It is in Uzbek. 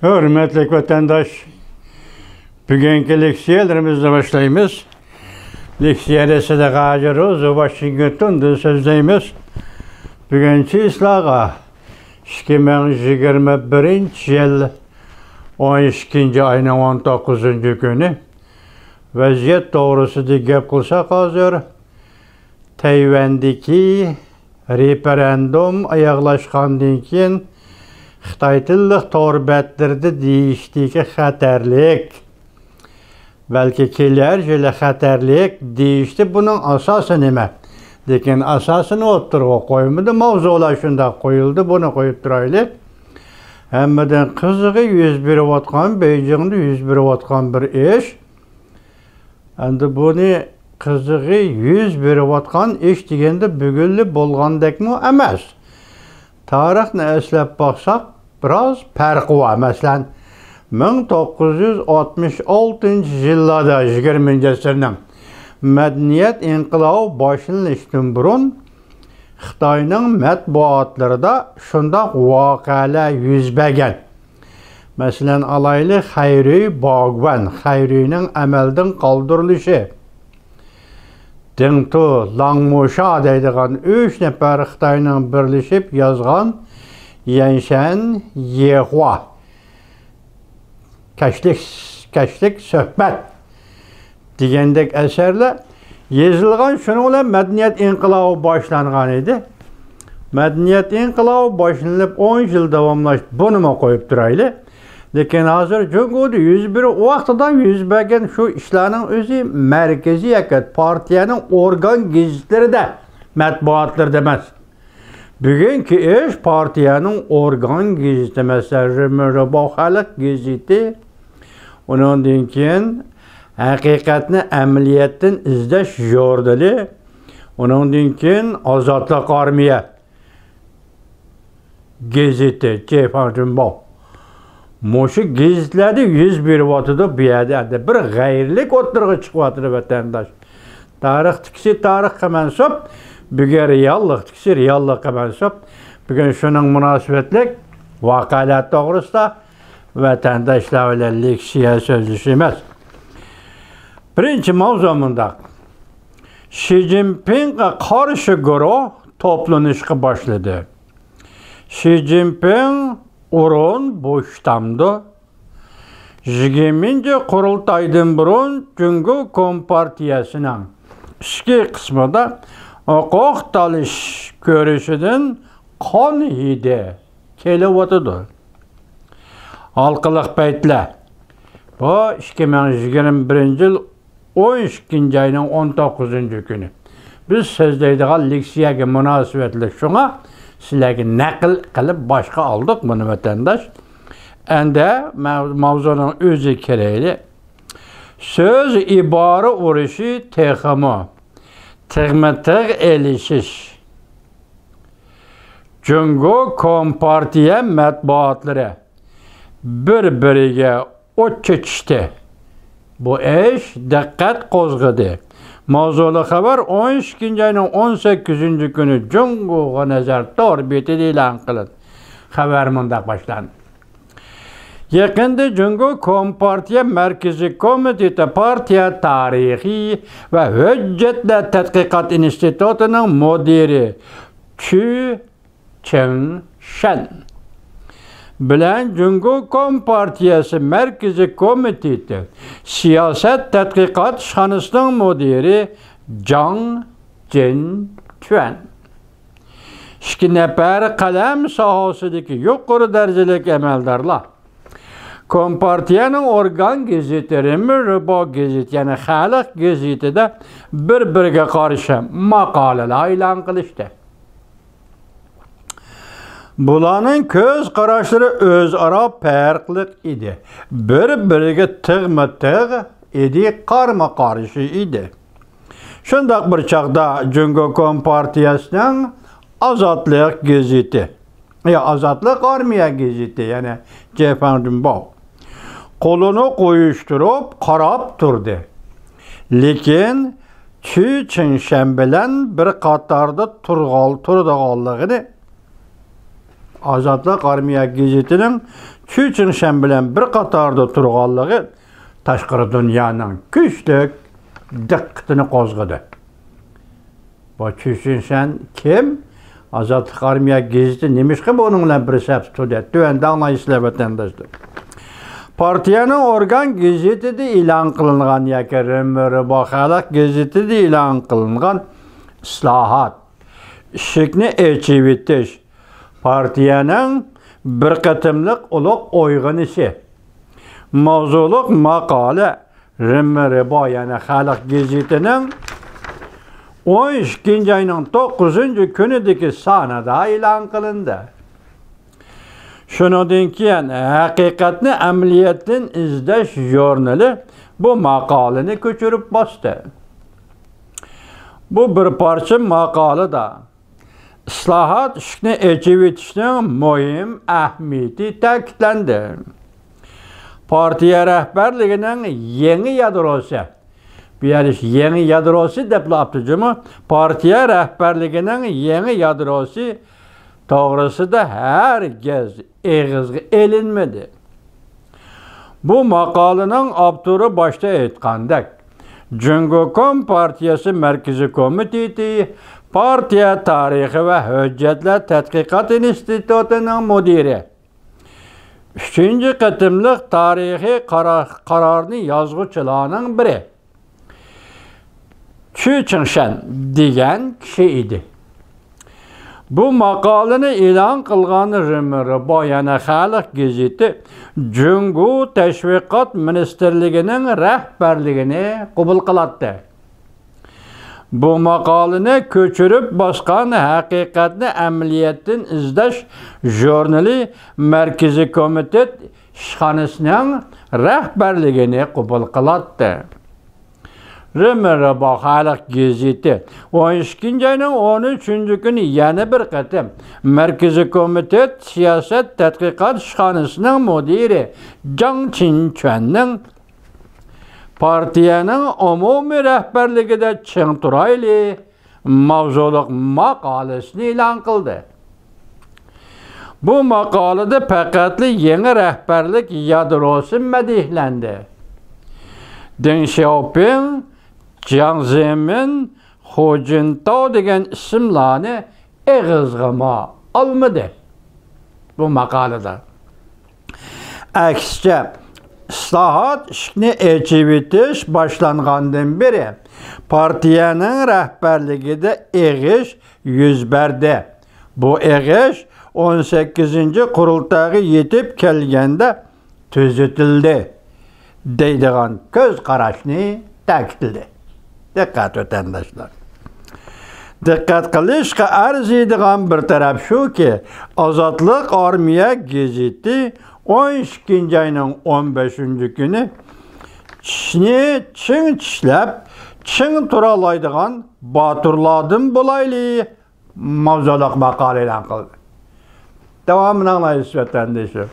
Hürmetli vatandaş, bugünkü leksiyelerimizle başlayımız. Leksiyeresi de Gacırız, Washington'da sözleyimiz. Bugünkü islağa 2021 yıl 12. ayının 19. günü vaziyet doğrusu diye gep kılsak hazır. Tayvan'daki referandum ayaklaşkandan keyin Xitay tillik torbetlerdi deyişdeki xatarlik. Belki keler jeli xatarlik deyişdi. Bunun asası nime? Lekin asasını oturga koymadı. Mavzular şunda koyuldu. Bunu koyup duraylı. Hemmeden kızığı 101 vatkan, Beijing'de 101 vatkan bir iş. Endi bunu kızığı 101 vatkan iş degende bugünlü bolgandek mi? Emas. Tarixni eslab baksak biraz farkı var. Mesela 1966 yıllarda 20. asırning madaniyat inqilobi boshlanishdan burun Xitoyning matbuotlarida shundoq voqealar yuz bergan. Masalan, alayli Xayriy Bog'van, Xayriyning amaldan qoldirilishi. Dingtu Langmusha deydigan 3 nafar Xitoyning birlashib yozgan Yanshan Yehua Keşlik Söhbet degandek eserler yozilgan. Shuning bilan madaniyat inqilobi boshlangan edi. Madaniyat inqilobi boshlanib 10 yil davomlashdi. Buni qo'yib turayli. Lekin hozir Jungo'da 101 vaqtida yuz bergan shu ishlarning o'zi markaziy haqiqat partiyaning organ gazetlarida, matbuotlarda emas. Bugungi ish partiyaning organ gazeti, masalan, Xalq gazeti, undan keyin haqiqatni amaliyotdan izlash yordali, undan keyin Ozodlik armiya gazeti, Jefferson. Moşu gazetlarda 101 vatıda bir yerde bir gayrilik o'tirg'i chiqyapti vatandaş. Tarix tikisi tarixga mansub, bugun reallik tikisi reallikka mansub. Bugun shuning munosabatlik voqealar to'g'risida vatandaşlar bilan leksiya so'zlashimiz. Birinchi mavzu bundaq. Xi Jinpingga qarshi guruh to'planishga boshladi. Xi Jinping o'rin bo'shtamdi. 20. qurultaydan burun Jungo Kompartiyasining ichki qismida huquq talish ko'rishidan qon hidi kelyapti. Halqiliq paytlar. Bu 2021 yil 12. ayning 19. kuni. Biz so'zlaydigan leksiyaga munosabatli shunga sizlarga naql qilib boshqa oldik buni vatandaş. Endi mavzuning o'zi kerakli. Söz ibora urushi texmo. Tig'ma-tig' elishish. Jungo Kompartiya matbuotlari bir-biriga o't chechishdi. Bu ish diqqat qo'zg'adi. Mavzuli xabar 12. ayning 18. kuni Jungo'ga nazar torbetida e'lon qilindi. Xabar mundaq boshlandi. Yaqinda Jungo Kompartiya Markaziy komiteti partiya tarixiy va hujjatlar tadqiqot institutining mudiri Chu Chengshan bilan Jungo Kompartiyasi Markaziy komiteti siyosat tadqiqot ishxonasining mudiri Zhang Jinchuan 2 nafar qalam sohasidagi yuqori darajalik amaldorlar Kompartiyaning organ gazetari Mirbo gazeti, ya'ni Xalq gazetida bir-biriga qarshi maqolalar e'lon qilishdi. Bularning ko'z qarashlari o'zaro farqli edi. Bir-biriga tig'ma-tig' edi, qarama-qarshi edi. Shundoq bir chaqda Jungo Kompartiyasining Ozodlik gazeti, Ozodlik armiya gazeti, ya'ni Jefferson qo'lini qo'yishtirib qarab turdi. Lekin Chu Chengshan bilan bir qatorda turganligini Azadlık Armiya gazetinin Çüçünşen bilen bir qatarda turğanlığı taşqarı dünyanın güçlük diqqatini qozğadı. Bu Çüçünşen kim? Azadlık Armiya gazeti nemişki bunun bilen bir sep tutudu. Tövende anlayışlar vatandaşlar. Partiyanın organ gazetede ilan kılıngan Xalq gazetede ilan kılıngan islahat, işikni eçivitiş, partiyanın bir qatımlıq uluq oyğunisi, mavzuluq maqale Rimribo yani Xalq gazetinin 12. ayının 9. günüdeki sanada ilan kılındı. Şundan keyin haqiqatni amaliyotdan izlash jurnali bu maqolani ko'chirib bosdi. Bu bir parcha maqolada islohot ishni echib etishning muhim ahamiyati ta'kidlandi. Partiya rahbarligining yangi yadrosi, bu yangi yadrosi deb labtijimi, partiya rahbarligining yangi yadrosi to'g'risida herkes egizga elinmedi. Bu maqolaning avtori başta aytgandek, Cumhuriyet Partiyasi Merkezi Komiteti, Partiya Tarixi ve Hüccetler Tədqiqat İnstitutu'nun müdiri. 3. qatımlıq tarihi kararını yazğıçılarının biri. Çüçünşen degan kişi idi. Bu maqolani e'lon qilgan Rimribo yana Xalq gazeti Cumhuriyet Tashviqot Ministerligining rahbarligini qabul qiladi. Bu maqolani ko'chirib bosgan haqiqatni amaliyotdan izlash jurnali Markaziy komitet ishxonasining rahbarligini qabul qiladi. Rimribo Xalq gazeti 12. ayının 13. günü yana bir qatim Markaziy komitet siyosat tadqiqot ishxonasining mudiri Zhang Qinquanning partiyaning umumiy rahbarligida ching turayli mavzuliq maqolasini e'lon qildi. Bu maqolada faqatli yangi rahbarlik yadrosi madihlandi. Deng Xiaoping, Jiang Zemin, Hu Jintao degan ismlarni eg'izg'ama olmadi bu maqolada. Aksicha, islohot ishni echib etish boshlangandan beri partiyaning rahbarligida eg'ish yuz berdi. Bu eg'ish 18. qurultayga yetib kelganda tuzitildi deydigan göz qarashni ta'kidladi. Dikkat vatandaşlar. Dikkat qilishga arziydigan bir taraf shuki, Azadlık Armiya gazeti 12. ayının 15. günü tishni ching tishlab, ching turalaydigan boturlardan bo'layli mavzuliq maqola e'lon qildi. Devamını anlayışız vatandaşlar.